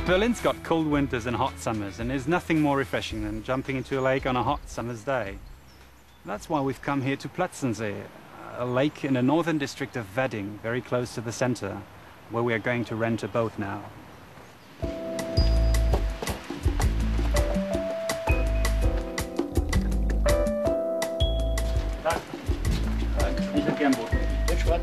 Berlin's got cold winters and hot summers, and there's nothing more refreshing than jumping into a lake on a hot summer's day. That's why we've come here to Plötzensee, a lake in the northern district of Wedding, very close to the center, where we are going to rent a boat now. Which one?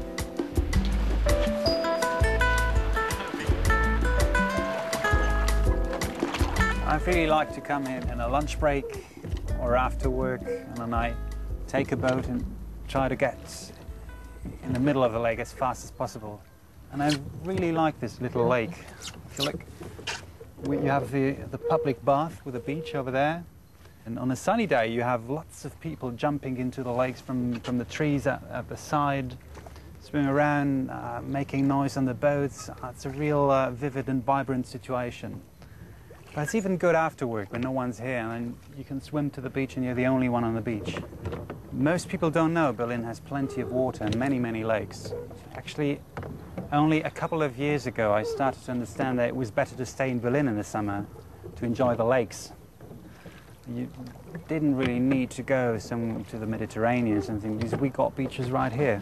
I really like to come in a lunch break or after work on a night, take a boat and try to get in the middle of the lake as fast as possible. And I really like this little lake. I feel like you have the public bath with a beach over there. And on a sunny day, you have lots of people jumping into the lakes from the trees at the side, swimming around, making noise on the boats. It's a real vivid and vibrant situation. But it's even good after work when no one's here, and you can swim to the beach and you're the only one on the beach. Most people don't know Berlin has plenty of water and many, many lakes. Actually, only a couple of years ago, I started to understand that it was better to stay in Berlin in the summer to enjoy the lakes. You didn't really need to go to the Mediterranean or something, because we got beaches right here.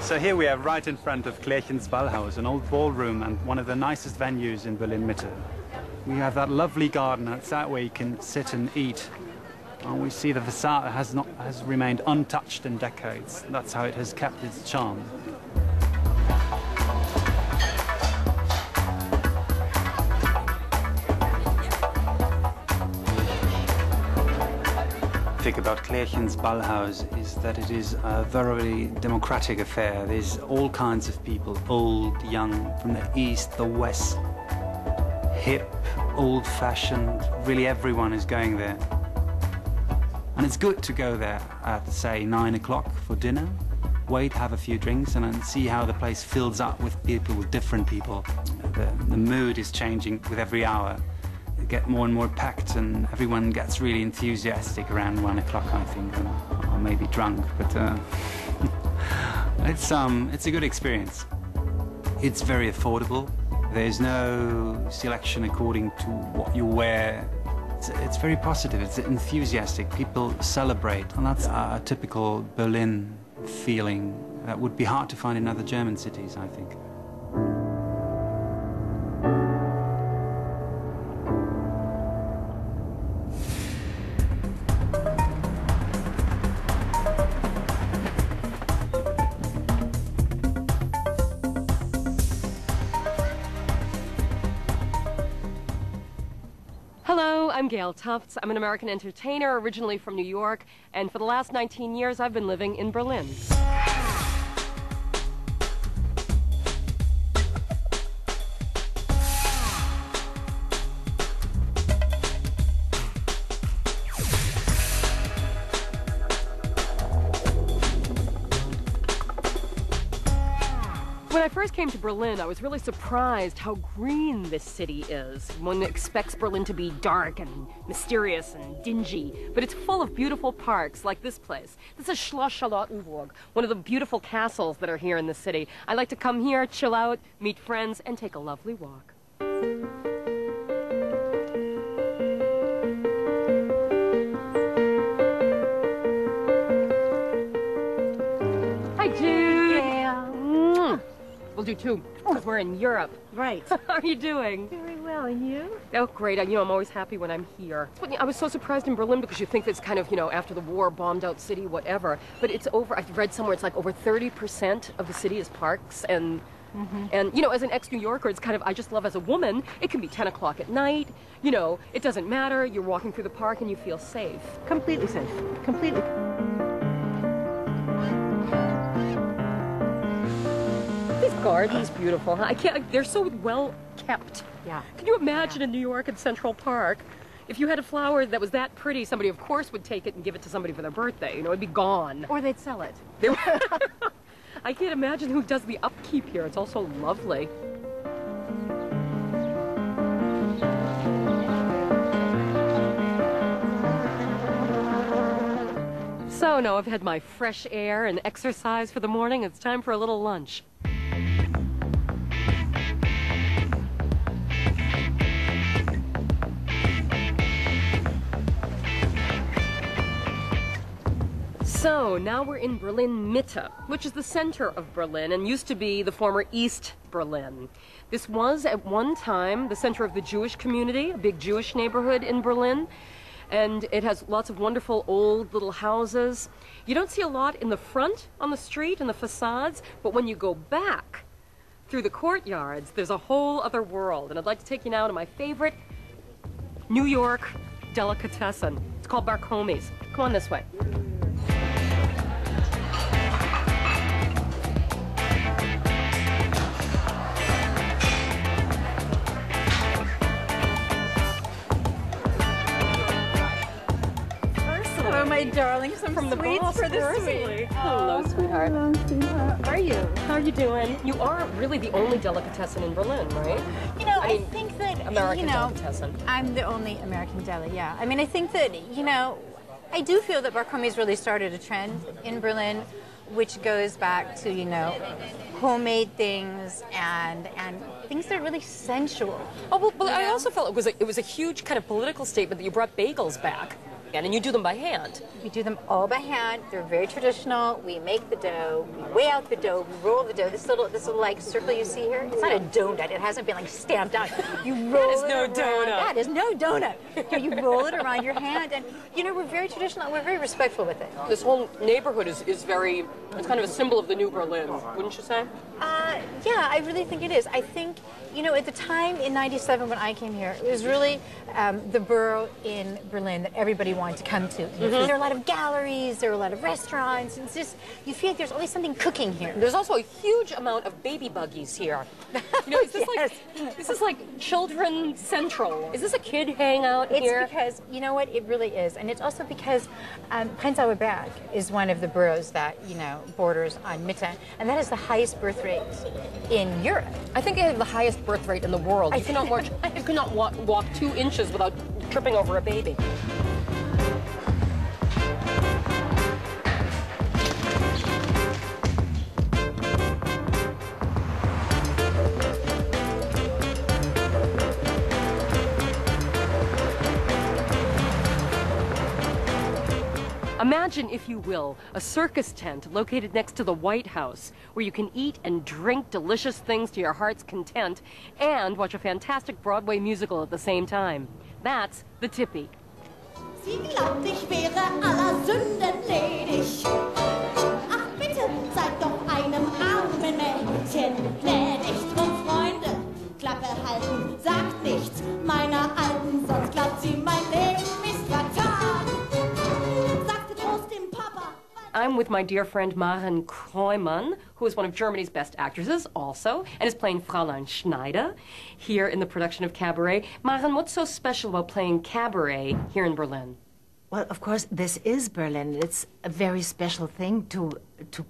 So here we are right in front of Klärchens Ballhaus, an old ballroom and one of the nicest venues in Berlin-Mitte. We have that lovely garden outside where you can sit and eat. And we see the facade has remained untouched in decades. That's how it has kept its charm. Thing about Klärchens Ballhaus is that it is a very democratic affair. There's all kinds of people, old, young, from the east, the west, hip, old-fashioned. Really everyone is going there. And it's good to go there at, say, 9 o'clock for dinner, wait, have a few drinks, and then see how the place fills up with people, with different people. The mood is changing with every hour. Get more and more packed, and everyone gets really enthusiastic around 1 o'clock, I think, or maybe drunk. But it's a good experience. It's very affordable. There's no selection according to what you wear. It's very positive. It's enthusiastic. People celebrate, and that's a typical Berlin feeling that would be hard to find in other German cities, I think. Hello, I'm Gail Tufts. I'm an American entertainer, originally from New York, and for the last 19 years I've been living in Berlin. When I first came to Berlin, I was really surprised how green this city is. One expects Berlin to be dark and mysterious and dingy, but it's full of beautiful parks like this place. This is Schloss Charlottenburg, one of the beautiful castles that are here in the city. I like to come here, chill out, meet friends, and take a lovely walk. Hi, Jude. Yeah. We'll do two, because we're in Europe. Right. How are you doing? Very well, and you? Oh, great. You know, I'm always happy when I'm here. I was so surprised in Berlin because you think it's kind of, you know, after the war, bombed out city, whatever. But it's over, I've read somewhere, it's like over 30% of the city is parks. And, you know, as an ex-New Yorker, it's kind of, I just love as a woman, it can be 10 o'clock at night. You know, it doesn't matter. You're walking through the park and you feel safe. Completely safe. Completely. garden's beautiful, huh? I can't, they're so well kept. Yeah. Can you imagine in New York in Central Park, if you had a flower that was that pretty, somebody of course would take it and give it to somebody for their birthday. You know, it'd be gone. Or they'd sell it. I can't imagine who does the upkeep here. It's all so lovely. So now I've had my fresh air and exercise for the morning. It's time for a little lunch. So now we're in Berlin Mitte, which is the center of Berlin and used to be the former East Berlin. This was at one time the center of the Jewish community, a big Jewish neighborhood in Berlin. And it has lots of wonderful old little houses. You don't see a lot in the front on the street and the facades, but when you go back through the courtyards, there's a whole other world. And I'd like to take you now to my favorite New York delicatessen. It's called Barkomi's. Come on this way. Oh, my darling, some From the sweets boss, for the personally. sweet. Hello, sweetheart. Hello, sweetheart. How are you? How are you doing? You are really the only delicatessen in Berlin, right? You know, I I mean, think that, American you know, delicatessen. I'm the only American deli, yeah. I mean, I think that, you know, I do feel that Barkomi's really started a trend in Berlin, which goes back to, you know, homemade things and things that are really sensual. Oh, well, but I know? also felt it was a huge kind of political statement that you brought bagels back. And you do them by hand. We do them all by hand. They're very traditional. We make the dough. We weigh out the dough. We roll the dough. This little like circle you see here, it's not a donut. It hasn't been like stamped out. You roll is it no around. donut. That is no donut. You roll it around your hand, and you know we're very traditional and we're very respectful with it. This whole neighborhood is very, it's kind of a symbol of the new Berlin, wouldn't you say? Yeah, I really think it is. I think, you know, at the time in '97 when I came here, it was really the borough in Berlin that everybody wanted to come to. There are a lot of galleries, there are a lot of restaurants. It's just, you feel like there's always something cooking here. There's also a huge amount of baby buggies here. You know, is this this is like children central. Is this a kid hangout here? It's because, you know what, it really is. And it's also because Prenzlauer Berg is one of the boroughs that, you know, borders on Mitte. And that is the highest birth rate in Europe. I think they have the highest birth rate in the world. You cannot walk 2 inches without tripping over a baby. Imagine, if you will, a circus tent located next to the White House, where you can eat and drink delicious things to your heart's content and watch a fantastic Broadway musical at the same time. That's the Tippy. Sie glaubt, ich wäre aller Sünden ledig. Ach bitte, seid doch einem armen Mädchen gnädig. Drum, Freunde, Klappe halten, sagt nichts meiner Alten, sonst glaubt sie, mein Leben ist vertan. Sagte Trost dem Papa. I'm with my dear friend Maren Kreumann, who is one of Germany's best actresses also, and is playing Fräulein Schneider here in the production of Cabaret. Maren, what's so special about playing Cabaret here in Berlin? Well, of course, this is Berlin. It's a very special thing to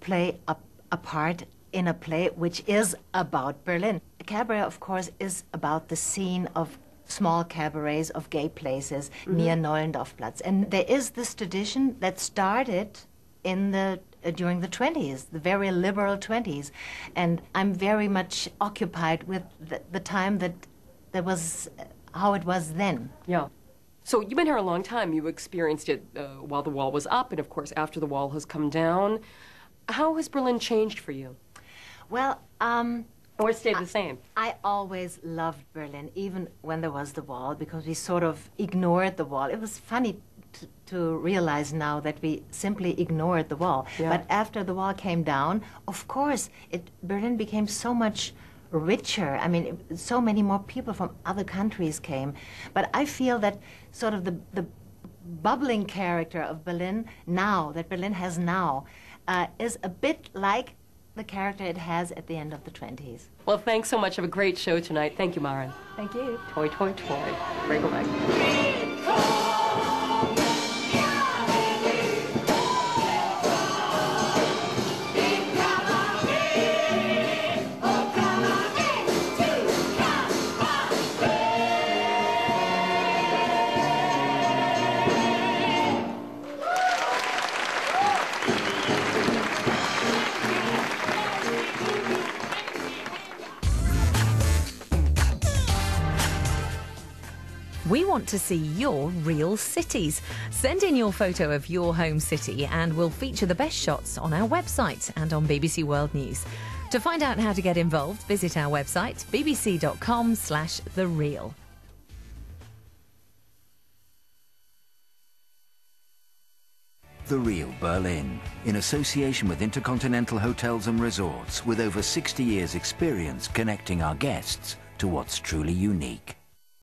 play a part in a play which is about Berlin. Cabaret, of course, is about the scene of small cabarets of gay places near Nollendorfplatz. And there is this tradition that started in during the 20s, the very liberal 20s. And I'm very much occupied with the time that was how it was then. Yeah. So you've been here a long time. You experienced it while the wall was up and, of course, after the wall has come down. How has Berlin changed for you? Well, or it stayed the same? I always loved Berlin, even when there was the wall, because we sort of ignored the wall. It was funny to realize now that we simply ignored the wall. Yeah. But after the wall came down, of course, Berlin became so much richer. I mean, so many more people from other countries came. But I feel that sort of the bubbling character of Berlin now, that Berlin has now, is a bit like the character it has at the end of the 20s. Well, thanks so much. Have a great show tonight. Thank you, Maren. Thank you. Toy, toy, toy. Break away. We want to see your real cities. Send in your photo of your home city and we'll feature the best shots on our website and on BBC World News. To find out how to get involved, visit our website bbc.com/thereal. The Real Berlin, in association with Intercontinental Hotels and Resorts, with over 60 years' experience connecting our guests to what's truly unique.